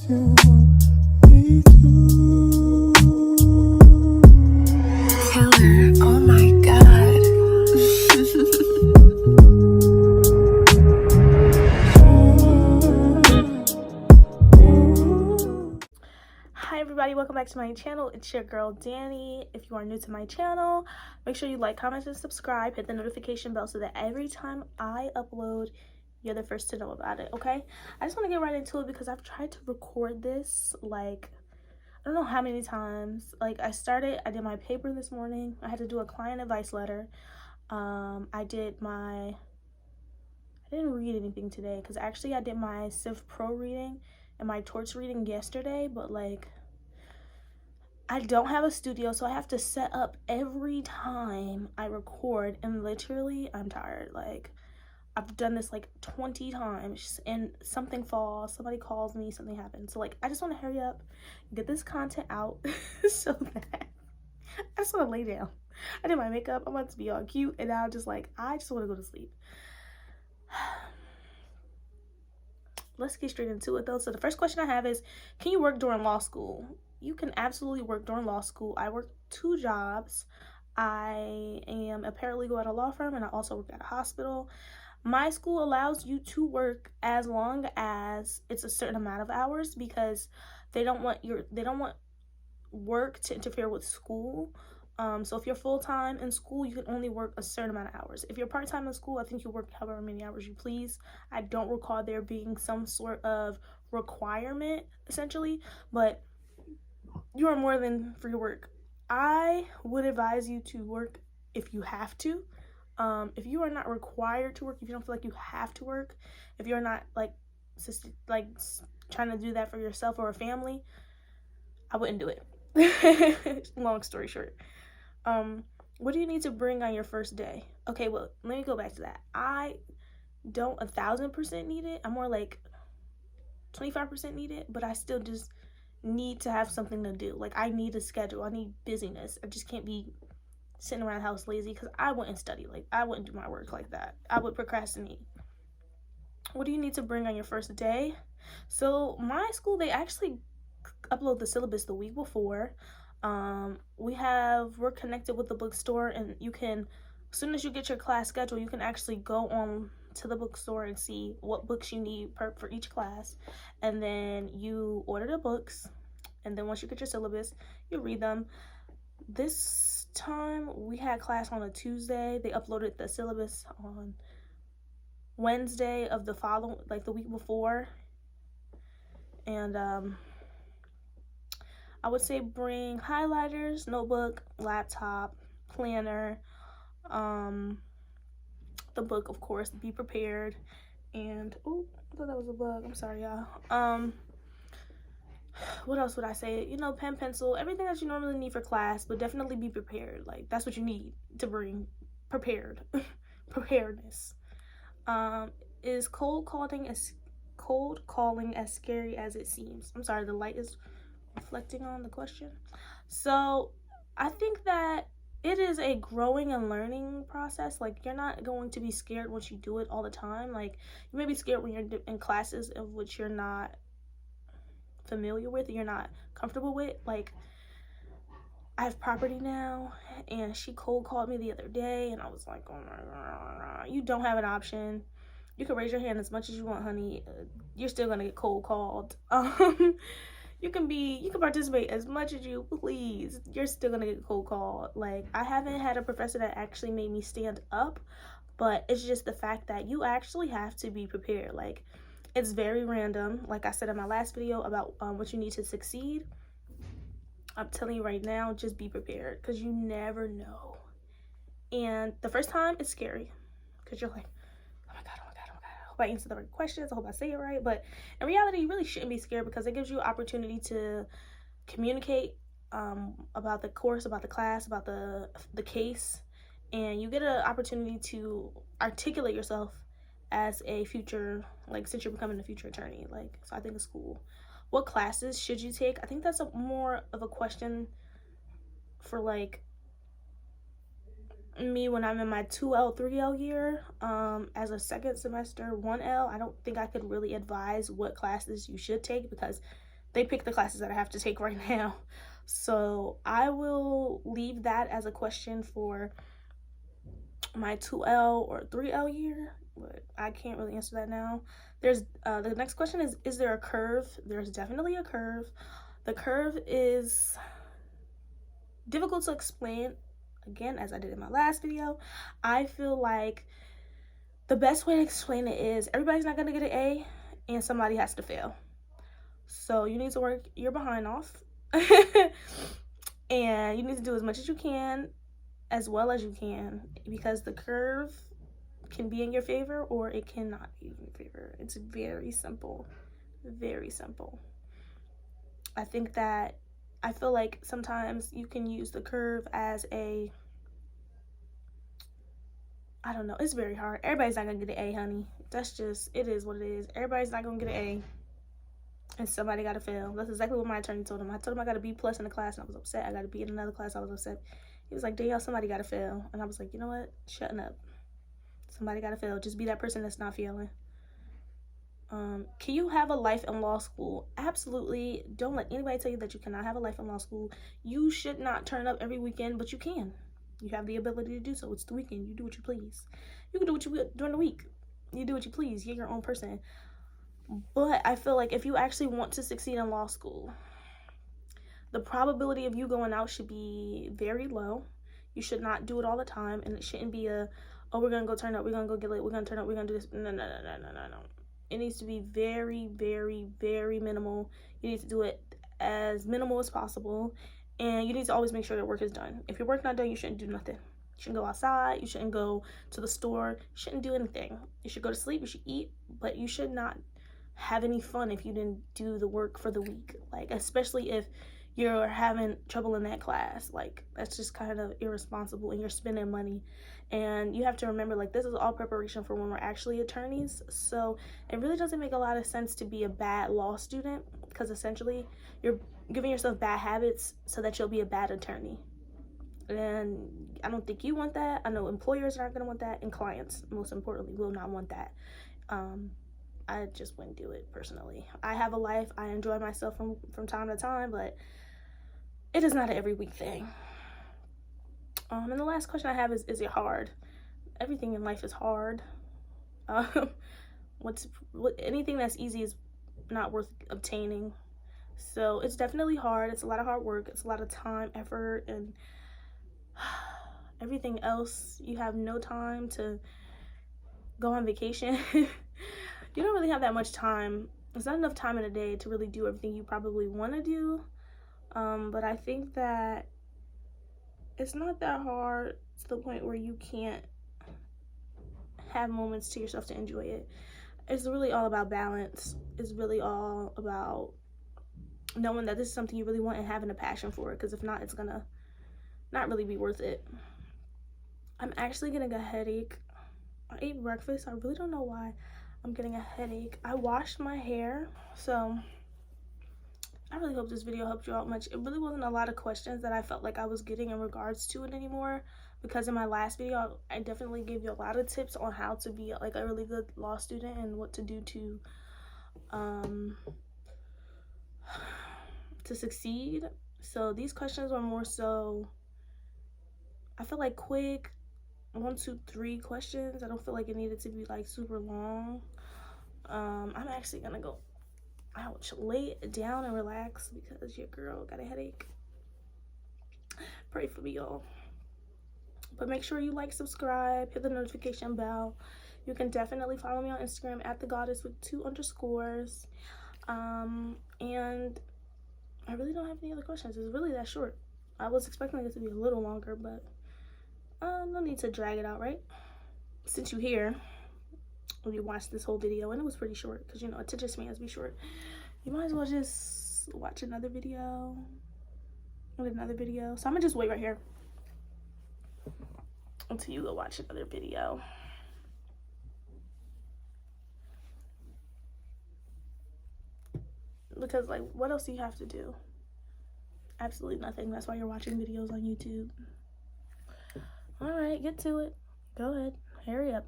you want me to. Killer, oh my god. Hi everybody, welcome back to my channel. It's your girl Danny. If you are new to my channel, make sure you like, comment, and subscribe. Hit the notification bell so that every time I upload, you're the first to know about it, okay? I just want to get right into it because I've tried to record this like I don't know how many times. Like I did my paper this morning. I had to do a client advice letter. I didn't read anything today because actually I did my Civ Pro reading and my torts reading yesterday, but like I don't have a studio, so I have to set up every time I record, and literally I'm tired. Like I've done this like 20 times and something falls, somebody calls me, something happens. So like I just want to hurry up, get this content out so that I just want to lay down. I did my makeup, I'm about to be all cute, and now I'm just like, I just want to go to sleep. Let's get straight into it though. So the first question I have is, can you work during law school? You can absolutely work during law school. I work 2 jobs. I am a paralegal at a law firm and I also work at a hospital. My school allows you to work as long as it's a certain amount of hours because they don't want work to interfere with school. So if you're full-time in school, you can only work a certain amount of hours. If you're part-time in school, I think you work however many hours you please. I don't recall there being some sort of requirement, essentially, but you are more than free to work. I would advise you to work if you have to. If you are not required to work, if you don't feel like you have to work, if you're not like trying to do that for yourself or a family, I wouldn't do it. Long story short. What do you need to bring on your first day? Okay, well, let me go back to that. I don't 1,000% need it. I'm more like 25% need it, but I still just need to have something to do. Like I need a schedule. I need busyness. I just can't be sitting around the house lazy because I wouldn't study. Like I wouldn't do my work like that. I would procrastinate. What do you need to bring on your first day? So my school, they actually upload the syllabus the week before. We're connected with the bookstore, and you can, as soon as you get your class schedule, you can actually go on to the bookstore and see what books you need for each class, and then you order the books, and then once you get your syllabus, you read them. This time we had class on a Tuesday. They uploaded the syllabus on Wednesday of the following, like the week before, and I would say bring highlighters, notebook, laptop, planner, the book, of course, be prepared, and oh, I thought that was a bug. I'm sorry, y'all. What else would I say? You know, pen, pencil, everything that you normally need for class, but definitely be prepared. Like that's what you need to bring prepared. Preparedness. Is cold calling as scary as it seems? I'm sorry, the light is reflecting on the question. So I think that it is a growing and learning process. Like you're not going to be scared once you do it all the time. Like you may be scared when you're in classes of which you're not familiar with, you're not comfortable with. Like I have property now, and she cold called me the other day, and I was like, oh my God, you don't have an option. You can raise your hand as much as you want, honey. You're still gonna get cold called. You can participate as much as you please. You're still gonna get cold called. Like I haven't had a professor that actually made me stand up, but it's just the fact that you actually have to be prepared. Like it's very random. Like I said in my last video about what you need to succeed. I'm telling you right now, just be prepared because you never know. And the first time it's scary because you're like, oh my God. I hope I answer the right questions. I hope I say it right. But in reality, you really shouldn't be scared because it gives you opportunity to communicate about the course, about the class, about the case, and you get an opportunity to articulate yourself as a future, like since you're becoming a future attorney. Like, so I think it's cool. What classes should you take? I think that's more of a question for like me when I'm in my 2L, 3L year. As a second semester 1L, I don't think I could really advise what classes you should take because they pick the classes that I have to take right now. So I will leave that as a question for my 2L or 3L year, but I can't really answer that now. There's the next question is there a curve? There's definitely a curve. The curve is difficult to explain, again, as I did in my last video. I feel like the best way to explain it is everybody's not going to get an A and somebody has to fail. So you need to work your behind off and you need to do as much as you can, as well as you can, because the curve can be in your favor or it cannot be in your favor. It's very simple, very simple. I feel like sometimes you can use the curve as a, I don't know, it's very hard. Everybody's not gonna get an A, honey. That's just, it is what it is. Everybody's not gonna get an A and somebody gotta fail. That's exactly what my attorney told him. I told him I got a B+ in the class and I was upset. I got a B in another class, I was upset. He was like, Danielle, somebody gotta fail. And I was like, you know what? Shutting up. Somebody gotta fail. Just be that person that's not failing. Can you have a life in law school? Absolutely. Don't let anybody tell you that you cannot have a life in law school. You should not turn up every weekend, but you can. You have the ability to do so. It's the weekend. You do what you please. You can do what you will during the week. You do what you please. You're your own person. But I feel like if you actually want to succeed in law school, the probability of you going out should be very low. You should not do it all the time, and it shouldn't be a, oh, we're gonna go turn up, we're gonna go get late, we're gonna turn up, we're gonna do this. No. It needs to be very, very, very minimal. You need to do it as minimal as possible, and you need to always make sure that work is done. If your work not done, you shouldn't do nothing. You shouldn't go outside, you shouldn't go to the store, you shouldn't do anything. You should go to sleep, you should eat, but you should not have any fun if you didn't do the work for the week. Like, especially if you're having trouble in that class, like, that's just kind of irresponsible, and you're spending money. And you have to remember, like, this is all preparation for when we're actually attorneys. So it really doesn't make a lot of sense to be a bad law student, because essentially you're giving yourself bad habits so that you'll be a bad attorney. And I don't think you want that. I know employers aren't going to want that, and clients, most importantly, will not want that. I just wouldn't do it personally. I have a life. I enjoy myself from time to time, but it is not an every week thing. And the last question I have is it hard? Everything in life is hard. Anything that's easy is not worth obtaining. So it's definitely hard. It's a lot of hard work. It's a lot of time, effort, and everything else. You have no time to go on vacation. You don't really have that much time. There's not enough time in a day to really do everything you probably want to do. But I think that it's not that hard to the point where you can't have moments to yourself to enjoy it. It's really all about balance. It's really all about knowing that this is something you really want and having a passion for it, because if not, it's gonna not really be worth it. I'm actually getting a headache. I ate breakfast. I really don't know why I'm getting a headache. I washed my hair, so I really hope this video helped you out much. It really wasn't a lot of questions that I felt like I was getting in regards to it anymore, because in my last video I definitely gave you a lot of tips on how to be like a really good law student and what to do to succeed. So these questions were more so, I feel like, quick 1, 2, 3 questions. I don't feel like it needed to be like super long. I'm actually gonna go lay down and relax because your girl got a headache. Pray for me, y'all. But make sure you like, subscribe, hit the notification bell. You can definitely follow me on Instagram at @thegawdess with 2 underscores. And I really don't have any other questions. It's really that short. I was expecting it to be a little longer, but no need to drag it out, right? Since you're here, when you watched this whole video, and it was pretty short, because, you know, attention spans be short, you might as well just watch another video with another video. So I'm gonna just wait right here until you go watch another video. Because, like, what else do you have to do? Absolutely nothing. That's why you're watching videos on YouTube. All right, get to it. Go ahead. Hurry up.